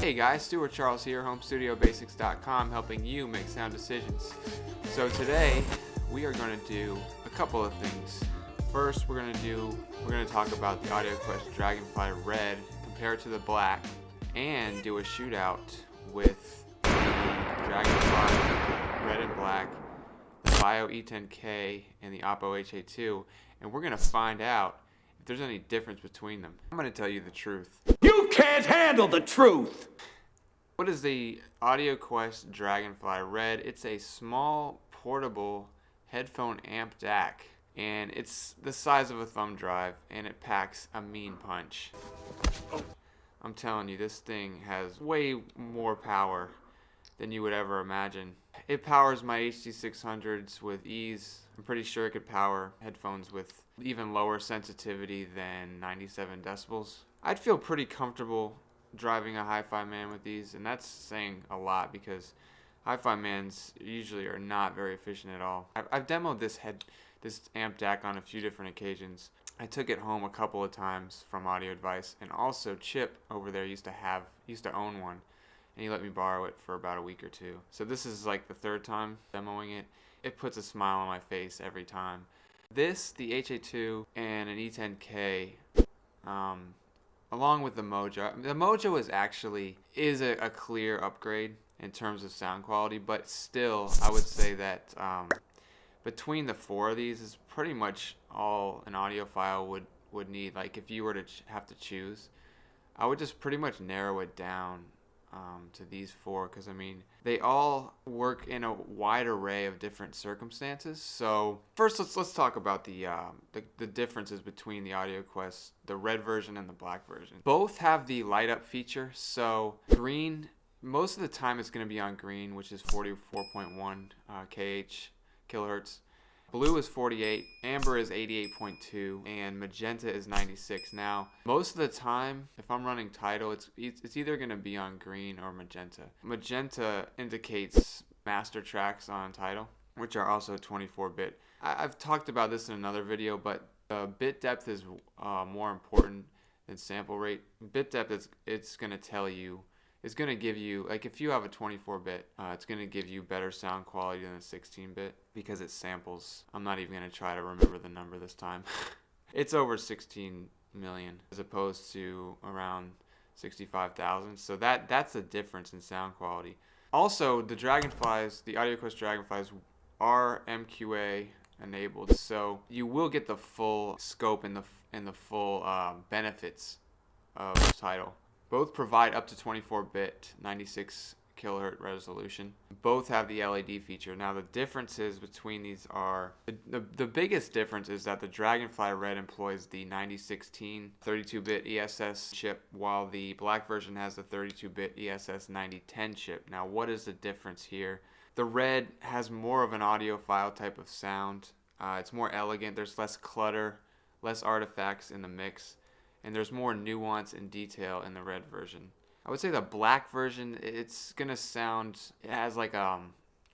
Hey guys, Stuart Charles here, HomeStudioBasics.com, helping you make sound decisions. So today we are going to do a couple of things. First, we're going to talk about the AudioQuest DragonFly Red compared to the black, and do a shootout with the Dragonfly Red and Black, the FiiO E10K, and the Oppo HA-2, and we're going to find out if there's any difference between them. I'm going to tell you the truth. You can't handle the truth! What is the AudioQuest DragonFly Red? It's a small, portable headphone amp DAC, and it's the size of a thumb drive, and it packs a mean punch. I'm telling you, this thing has way more power than you would ever imagine. It powers my HD600s with ease. I'm pretty sure it could power headphones with even lower sensitivity than 97 decibels. I'd feel pretty comfortable driving a hi-fi man with these, and that's saying a lot because hi-fi mans usually are not very efficient at all. I've demoed this amp DAC on a few different occasions. I took it home a couple of times from Audio Advice, and also Chip over there used to own one, and he let me borrow it for about a week or two. So this is like the third time demoing it. It puts a smile on my face every time. This, the HA-2, and an E10K, along with the Mojo. The Mojo is a clear upgrade in terms of sound quality, but still, I would say that between the four of these is pretty much all an audiophile would need. Like if you were to have to choose, I would just pretty much narrow it down to these four, because I mean they all work in a wide array of different circumstances. So first let's talk about the differences between the AudioQuest, the red version and the black version. Both have the light up feature. So green, most of the time it's going to be on green, which is 44.1 kilohertz. Blue is 48, amber is 88.2, and magenta is 96. Now, most of the time, if I'm running Tidal, it's either going to be on green or magenta. Magenta indicates master tracks on Tidal, which are also 24-bit. I've talked about this in another video, but bit depth is more important than sample rate. Bit depth it's going to tell you. It's going to give you, like if you have a 24-bit, it's going to give you better sound quality than a 16-bit because it samples. I'm not even going to try to remember the number this time. It's over 16 million as opposed to around 65,000. So that's a difference in sound quality. Also, the Dragonflies, the AudioQuest Dragonflies are MQA enabled. So you will get the full scope and the full benefits of Tidal. Both provide up to 24-bit 96 kilohertz resolution. Both have the LED feature. Now the differences between these are, the biggest difference is that the Dragonfly Red employs the 9016 32-bit ESS chip, while the black version has the 32-bit ESS 9010 chip. Now what is the difference here? The Red has more of an audiophile type of sound. It's more elegant. There's less clutter, less artifacts in the mix, and there's more nuance and detail in the red version. I would say the black version, it's going to sound, it has like a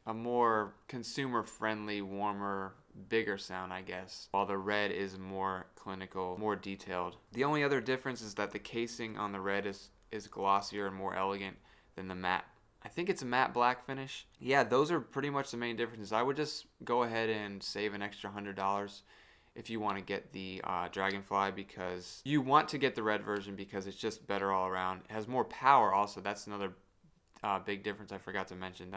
more consumer-friendly, warmer, bigger sound, I guess, while the red is more clinical, more detailed. The only other difference is that the casing on the red is glossier and more elegant than the matte. I think it's a matte black finish. Yeah, those are pretty much the main differences. I would just go ahead and save an extra $100 if you want to get the Dragonfly, because you want to get the red version because it's just better all around. It has more power also. That's another big difference I forgot to mention.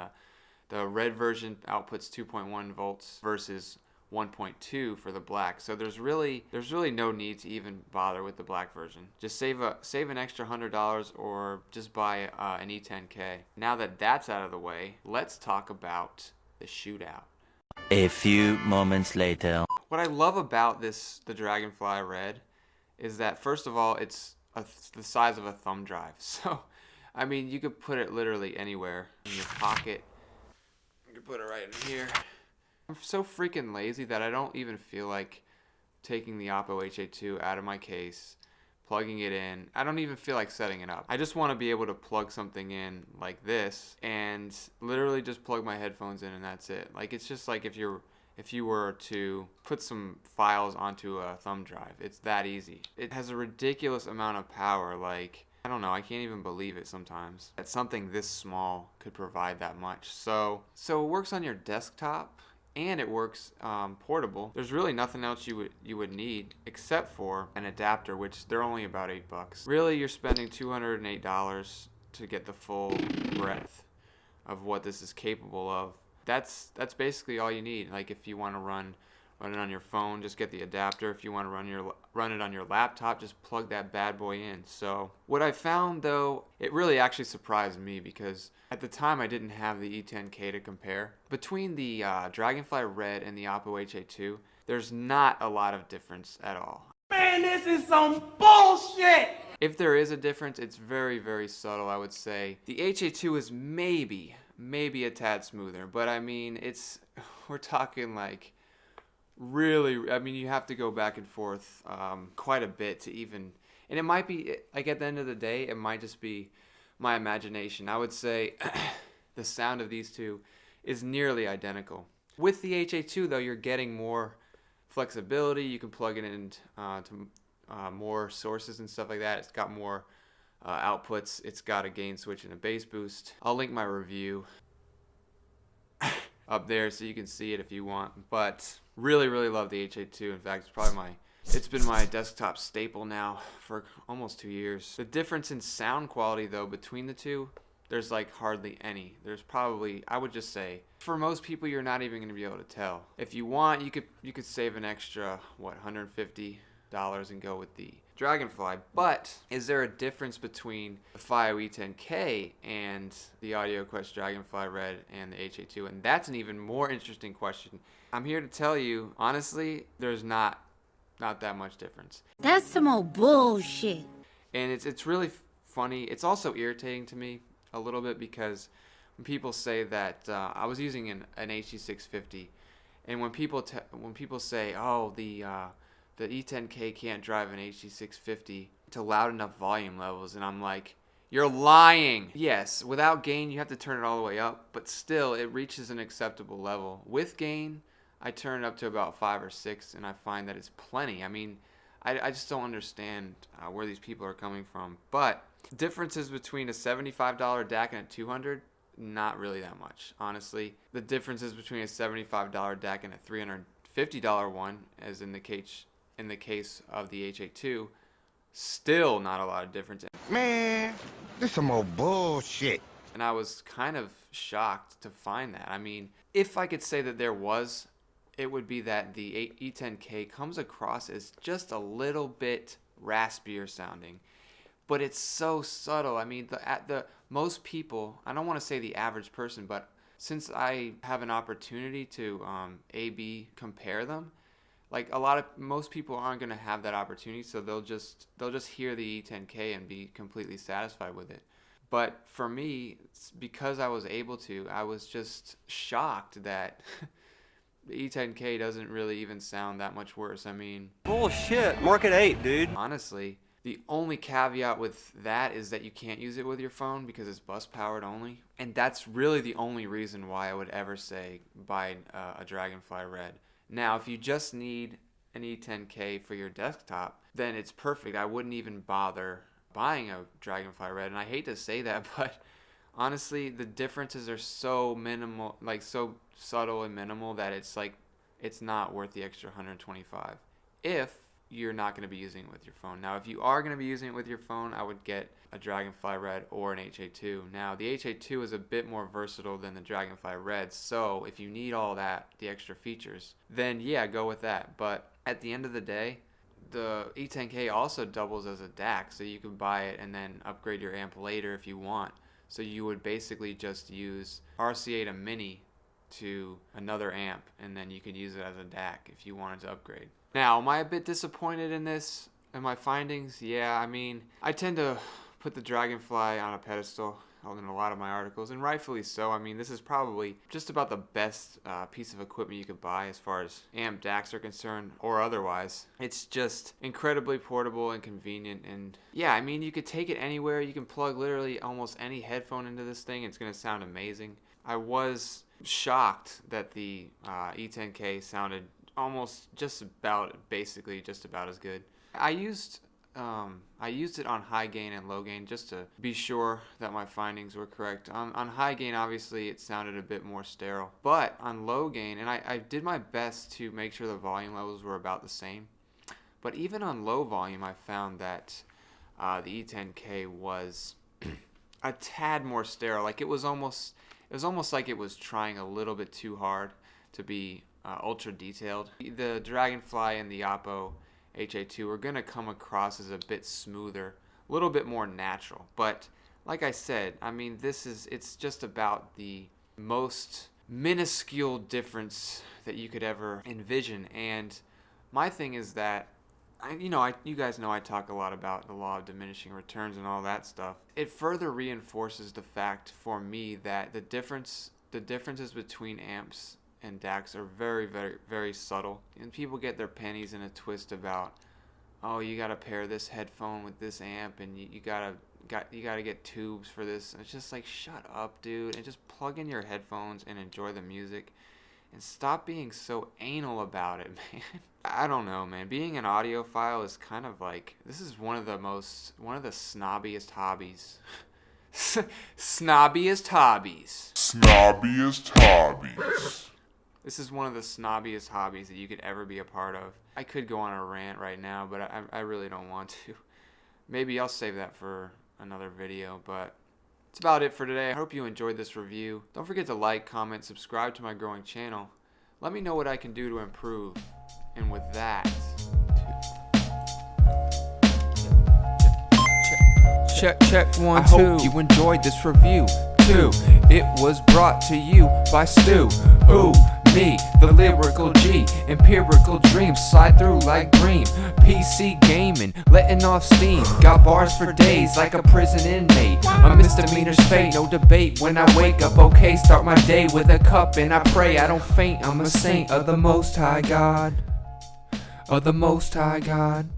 The red version outputs 2.1 volts versus 1.2 for the black. So there's really no need to even bother with the black version. Just save an extra $100 or just buy an E10K. Now that that's out of the way, let's talk about the shootout. A few moments later. What I love about the Dragonfly Red is that, first of all, it's the size of a thumb drive. So, I mean, you could put it literally anywhere in your pocket. You could put it right in here. I'm so freaking lazy that I don't even feel like taking the Oppo HA-2 out of my case, plugging it in. I don't even feel like setting it up. I just want to be able to plug something in like this and literally just plug my headphones in, and that's it. Like, it's just like if you were to put some files onto a thumb drive. It's that easy. It has a ridiculous amount of power. Like, I don't know, I can't even believe it sometimes that something this small could provide that much. So it works on your desktop and it works portable. There's really nothing else you would need except for an adapter, which they're only about $8. Really, you're spending $208 to get the full breadth of what this is capable of. That's basically all you need. Like if you want to run it on your phone, just get the adapter. If you want to run it on your laptop, just plug that bad boy in. So what I found though, it really actually surprised me because at the time I didn't have the E10K to compare. Between the Dragonfly Red and the Oppo HA-2, there's not a lot of difference at all. Man, this is some bullshit! If there is a difference, it's very, very subtle, I would say. The HA-2 is maybe a tad smoother, but I mean, we're talking like really, I mean, you have to go back and forth quite a bit to even, and it might be, like at the end of the day, it might just be my imagination. I would say the sound of these two is nearly identical. With the HA-2 though, you're getting more flexibility. You can plug it into more sources and stuff like that. It's got more outputs. It's got a gain switch and a bass boost. I'll link my review up there so you can see it if you want. But really love the HA-2. In fact, it's been my desktop staple now for almost 2 years. The difference in sound quality though between the two, there's like hardly any. There's probably, I would just say, for most people you're not even going to be able to tell. If you want, you could save an extra $150 and go with the Dragonfly. But is there a difference between the FiiO E10K and the AudioQuest DragonFly Red and the HA-2? And that's an even more interesting question. I'm here to tell you, honestly, there's not that much difference. That's some old bullshit. And it's really funny. It's also irritating to me a little bit because when people say that I was using an HC650, and when people say, oh, the E10K can't drive an HC650 to loud enough volume levels, and I'm like, you're lying. Yes, without gain you have to turn it all the way up, but still it reaches an acceptable level. With gain, I turn it up to about 5 or 6, and I find that it's plenty. I mean, I just don't understand where these people are coming from. But differences between a $75 DAC and a $200, not really that much, honestly. The differences between a $75 DAC and a $350 one, as in the case of the HA-2, still not a lot of difference. Man, this some old bullshit. And I was kind of shocked to find that. I mean, if I could say that there was, it would be that the E10K comes across as just a little bit raspier sounding, but it's so subtle. I mean, the most people, I don't want to say the average person, but since I have an opportunity to A/B compare them, like most people aren't going to have that opportunity, so they'll just hear the E10K and be completely satisfied with it. But for me, because I was able to, I was just shocked that the E10K doesn't really even sound that much worse. I mean, bullshit. Market 8, dude. Honestly, the only caveat with that is that you can't use it with your phone because it's bus powered only. And that's really the only reason why I would ever say buy a Dragonfly Red. Now, if you just need an E10K for your desktop, then it's perfect. I wouldn't even bother buying a Dragonfly Red. And I hate to say that, but honestly, the differences are so minimal, like so subtle and minimal that it's like it's not worth the extra $125 if you're not going to be using it with your phone. Now, if you are going to be using it with your phone, I would get a Dragonfly Red or an HA-2. Now, the HA-2 is a bit more versatile than the Dragonfly Red, so if you need all that, the extra features, then yeah, go with that. But at the end of the day, the E10K also doubles as a DAC, so you can buy it and then upgrade your amp later if you want. So you would basically just use RCA to mini to another amp, and then you could use it as a DAC if you wanted to upgrade. Now, am I a bit disappointed in this, in my findings? Yeah, I mean, I tend to put the Dragonfly on a pedestal in a lot of my articles, and rightfully so. I mean, this is probably just about the best piece of equipment you could buy as far as amp DACs are concerned, or otherwise. It's just incredibly portable and convenient, and yeah, I mean, you could take it anywhere. You can plug literally almost any headphone into this thing. It's going to sound amazing. I was shocked that the E10K sounded basically just about as good. I used I used it on high gain and low gain just to be sure that my findings were correct. On high gain, obviously, it sounded a bit more sterile. But on low gain, and I did my best to make sure the volume levels were about the same. But even on low volume, I found that the E10K was a tad more sterile. Like it was almost like it was trying a little bit too hard to be ultra detailed. The Dragonfly and the Oppo HA-2 are going to come across as a bit smoother, a little bit more natural. But like I said, I mean, it's just about the most minuscule difference that you could ever envision. And my thing is that, you guys know I talk a lot about the law of diminishing returns and all that stuff. It further reinforces the fact for me that the differences between amps and DACs are very, very, very subtle. And people get their pennies in a twist about, oh, you got to pair this headphone with this amp, and you gotta get tubes for this. And it's just like, shut up, dude, and just plug in your headphones and enjoy the music, and stop being so anal about it, man. I don't know, man. Being an audiophile is kind of like, this is one of the snobbiest hobbies. Snobbiest hobbies. This is one of the snobbiest hobbies that you could ever be a part of. I could go on a rant right now, but I really don't want to. Maybe I'll save that for another video, but that's about it for today. I hope you enjoyed this review. Don't forget to like, comment, subscribe to my growing channel. Let me know what I can do to improve. And with that, check 1, 2. I hope you enjoyed this review. 2. It was brought to you by Stu. Who? Me, the lyrical G. Empirical dreams slide through like green. PC gaming, letting off steam. Got bars for days like a prison inmate. A misdemeanor's fate, no debate. When I wake up, okay, start my day with a cup and I pray I don't faint. I'm a saint of the Most High God. Of the Most High God.